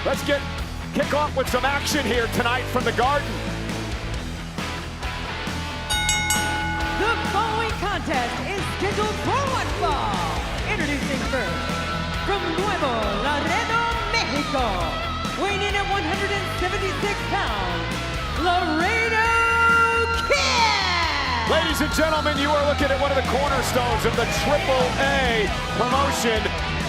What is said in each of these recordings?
Let's kick off with some action here tonight from the Garden. The following contest is scheduled for one fall. Introducing first, from Nuevo Laredo, Mexico, weighing in at 176 pounds, Laredo Kid! Ladies and gentlemen, you are looking at one of the cornerstones of the AAA promotion,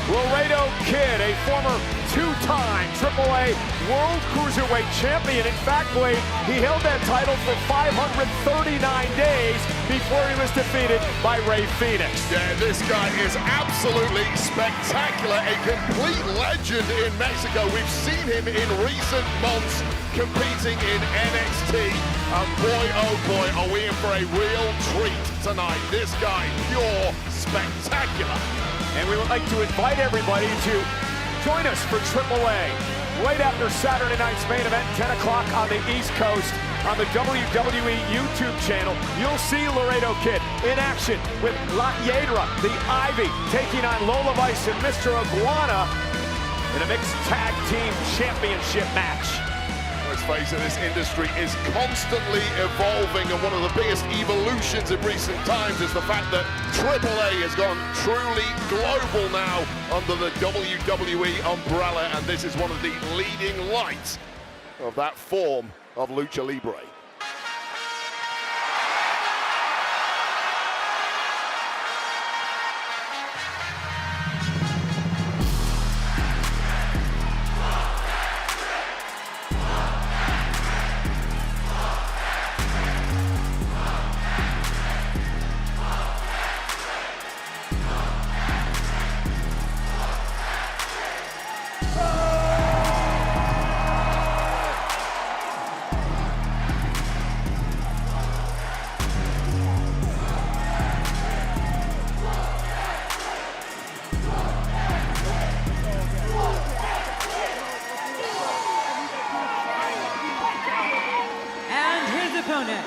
Laredo Kid, a former two-time AAA World Cruiserweight Champion. In fact, Blade, he held that title for 539 days before he was defeated by Rey Fenix. Yeah, this guy is absolutely spectacular, a complete legend in Mexico. We've seen him in recent months competing in NXT. And boy, oh boy, are we in for a real treat tonight. This guy, pure spectacular. And we would like to invite everybody to join us for AAA right after Saturday night's main event, 10 o'clock on the East Coast on the WWE YouTube channel. You'll see Laredo Kid in action with La Hiedra, the Ivy, taking on Lola Vice and Mr. Iguana in a mixed tag team championship match. Let's face it, this industry is constantly evolving, and one of the biggest evolutions in recent times is the fact that AAA has gone truly global now under the WWE umbrella, and this is one of the leading lights of that form of Lucha Libre. Opponent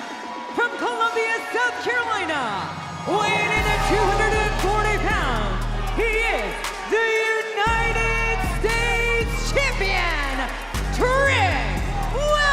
from Columbia, South Carolina, weighing in at 240 pounds, he is the United States Champion, Trick Williams!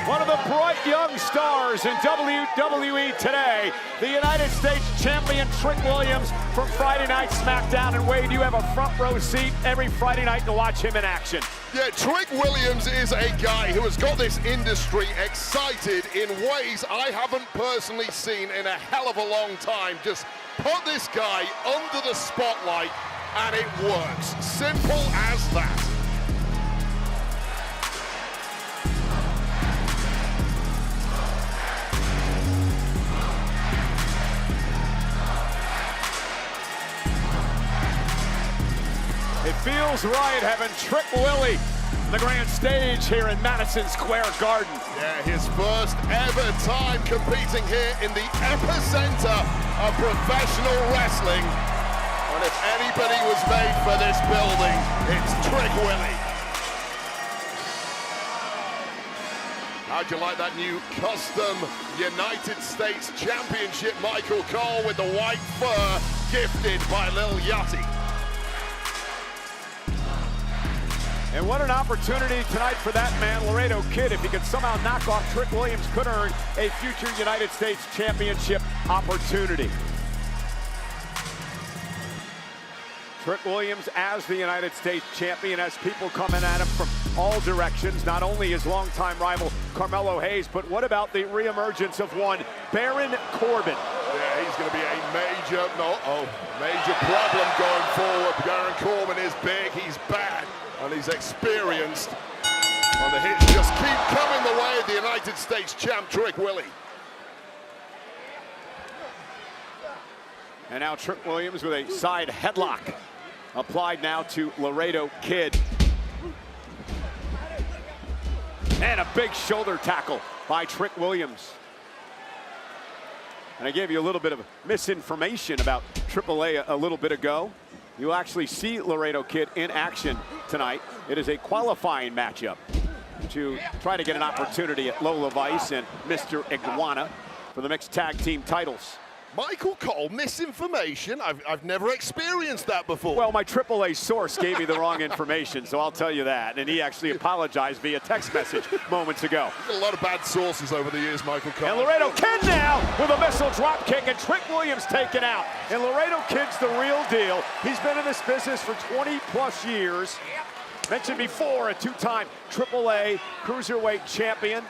One of the bright young stars in WWE today, the United States Champion Trick Williams from Friday Night SmackDown. And Wade, you have a front row seat every Friday night to watch him in action. Yeah, Trick Williams is a guy who has got this industry excited in ways I haven't personally seen in a hell of a long time. Just put this guy under the spotlight and it works. Simple as that. It feels right having Trick Willie on the grand stage here in Madison Square Garden. Yeah, his first ever time competing here in the epicenter of professional wrestling. And if anybody was made for this building, it's Trick Willie. How'd you like that new custom United States Championship Michael Cole with the white fur gifted by Lil Yachty? And what an opportunity tonight for that man, Laredo Kid. If he could somehow knock off Trick Williams, could earn a future United States Championship opportunity. Trick Williams as the United States Champion, as people coming at him from all directions. Not only his longtime rival, Carmelo Hayes, but what about the reemergence of one, Baron Corbin? Yeah, he's going to be a major problem going forward. Baron Corbin is big, he's bad, and he's experienced. And the hits just keep coming the way of the United States champ, Trick Willie. And now Trick Williams with a side headlock applied now to Laredo Kid. And a big shoulder tackle by Trick Williams. And I gave you a little bit of misinformation about AAA a little bit ago. You'll actually see Laredo Kid in action tonight. It is a qualifying matchup to try to get an opportunity at Lola Vice and Mr. Iguana for the mixed tag team titles. Michael Cole, misinformation? I've never experienced that before. Well, my AAA source gave me the wrong information, so I'll tell you that. And he actually apologized via text message moments ago. Got a lot of bad sources over the years, Michael Cole. And Laredo Kid now with a missile drop kick, and Trick Williams taken out. And Laredo Kid's the real deal. He's been in this business for 20-plus years. Mentioned before, a two-time AAA Cruiserweight champion.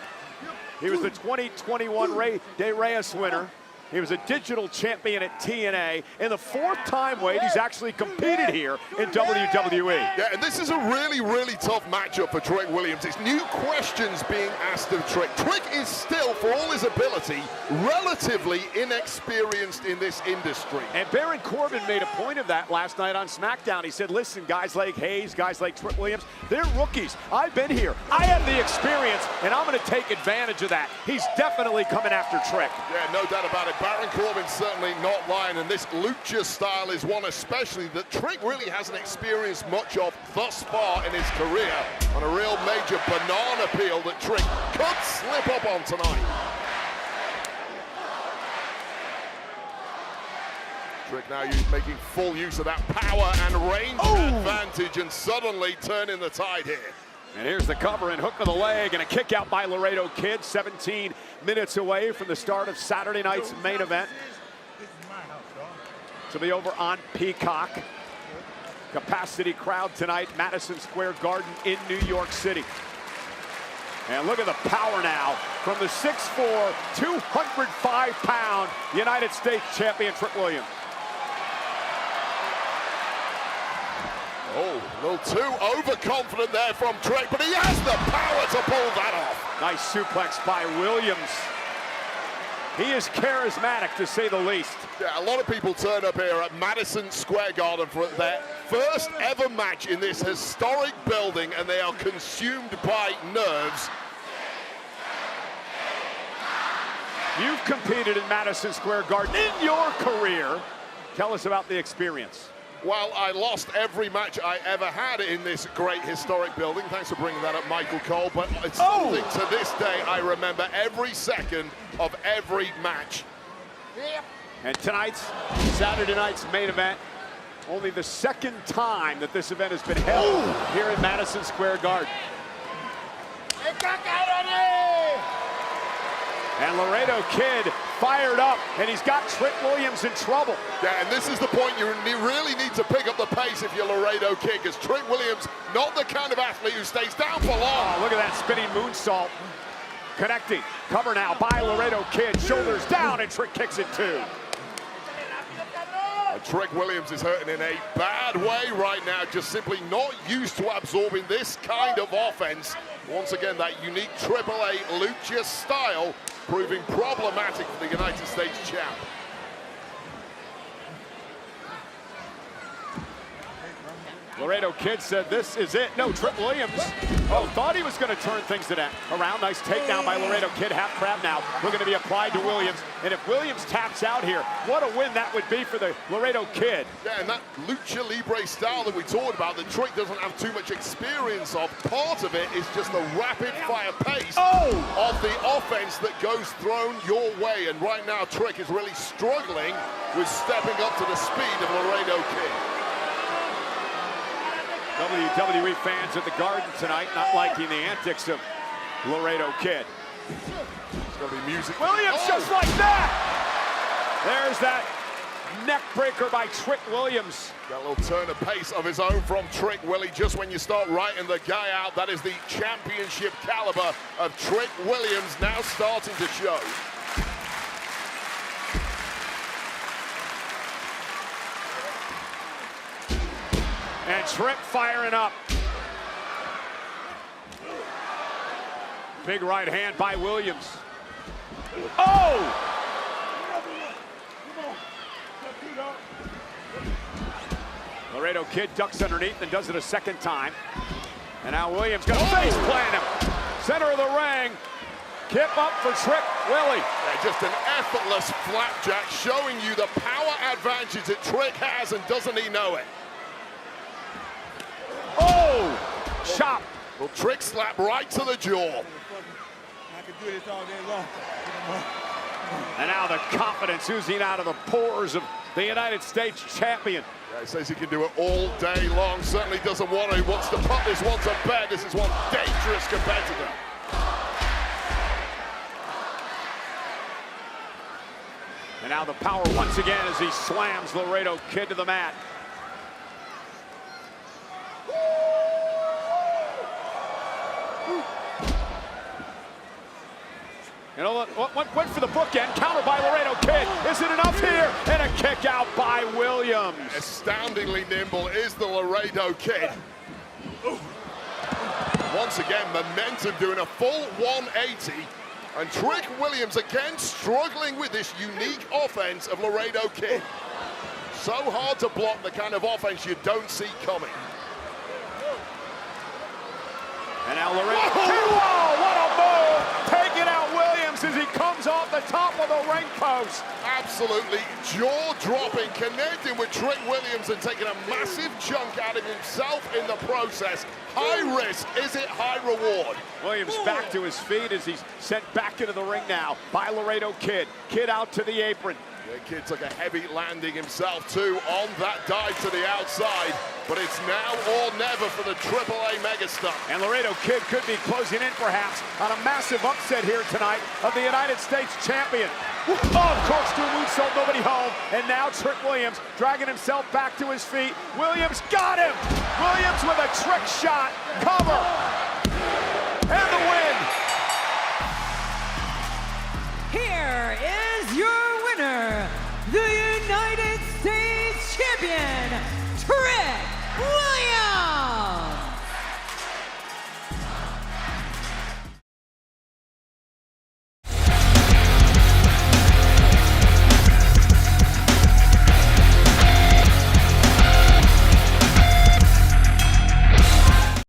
He was the 2021 Rey de Reyes winner. He was a digital champion at TNA, and the fourth time, Wade, he's actually competed here in WWE. Yeah, and this is a really, really tough matchup for Trick Williams. It's new questions being asked of Trick. Trick is still, for all his ability, relatively inexperienced in this industry. And Baron Corbin made a point of that last night on SmackDown. He said, listen, guys like Hayes, guys like Trick Williams, they're rookies. I've been here. I have the experience, and I'm going to take advantage of that. He's definitely coming after Trick. Yeah, no doubt about it. Baron Corbin certainly not lying, and this lucha style is one especially that Trick really hasn't experienced much of thus far in his career, on a real major banana peel that Trick could slip up on tonight. Trick now making full use of that power and range advantage, and suddenly turning the tide here. And here's the cover and hook of the leg and a kick out by Laredo Kid, 17 minutes away from the start of Saturday night's main event. To be over on Peacock. Capacity crowd tonight, Madison Square Garden in New York City. And look at the power now from the 6'4", 205-pound United States champion Trick Williams. Oh, a little too overconfident there from Trick, but he has the power to pull that off. Nice suplex by Williams. He is charismatic, to say the least. Yeah, a lot of people turn up here at Madison Square Garden for their first ever match in this historic building, and they are consumed by nerves. You've competed in Madison Square Garden in your career. Tell us about the experience. Well, I lost every match I ever had in this great historic building. Thanks for bringing that up, Michael Cole. But it's something to this day I remember every second of every match. And tonight's, Saturday night's main event, only the second time that this event has been held here in Madison Square Garden. And Laredo Kid fired up, and he's got Trick Williams in trouble. Yeah, and this is the point you really need to pick up the pace if you're Laredo Kid, because Trick Williams, not the kind of athlete who stays down for long. Oh, look at that spinning moonsault. Connecting. Cover now by Laredo Kid. Shoulders down, and Trick kicks it too. Trick Williams is hurting in a bad way right now, just simply not used to absorbing this kind of offense. Once again, that unique AAA lucha style proving problematic for the United States champ. Laredo Kid said this is it. No, Trick Williams, thought he was going to turn things around. Nice takedown by Laredo Kid. Half crab now. Looking to be applied to Williams. And if Williams taps out here, what a win that would be for the Laredo Kid. Yeah, and that lucha libre style that we talked about, that Trick doesn't have too much experience of. Part of it is just the rapid fire pace of the offense that goes thrown your way. And right now, Trick is really struggling with stepping up to the speed of Laredo Kid. WWE fans at the Garden tonight not liking the antics of Laredo Kid. It's going to be music. Williams just like that! There's that neck breaker by Trick Williams. Got a little turn of pace of his own from Trick Willie. Just when you start writing the guy out, that is the championship caliber of Trick Williams now starting to show. And Trick firing up. Big right hand by Williams. Laredo Kid ducks underneath and does it a second time. And now Williams gonna face plant him. Center of the ring. Kip up for Trick Willie. Yeah, just an effortless flapjack showing you the power advantage that Trick has, and doesn't he know it? Chop. Well, Trick slap right to the jaw. I could do this all day long. And now the confidence oozing out of the pores of the United States champion. Yeah, he says he can do it all day long. Certainly doesn't want to. He wants to put this one to bed. This is one dangerous competitor. And now the power once again as he slams Laredo Kid to the mat. You know what? Went for the bookend. Counter by Laredo Kid. Is it enough here? And a kick out by Williams. Astoundingly nimble is the Laredo Kid. Once again, momentum doing a full 180. And Trick Williams again struggling with this unique offense of Laredo Kid. So hard to block, the kind of offense you don't see coming. And now Laredo Kid. Whoa, what a move! Taking out Williams as he comes off the top of the ring post. Absolutely jaw-dropping, connecting with Trick Williams and taking a massive chunk out of himself in the process. High risk, is it high reward? Williams back to his feet as he's sent back into the ring now by Laredo Kid. Kid out to the apron. The Kid took a heavy landing himself too on that dive to the outside, but it's now or never for the AAA megastar. And Laredo Kid could be closing in perhaps on a massive upset here tonight of the United States champion. Oh, corkscrew moonsault, nobody home. And now Trick Williams dragging himself back to his feet. Williams got him! Williams with a trick shot. Cover.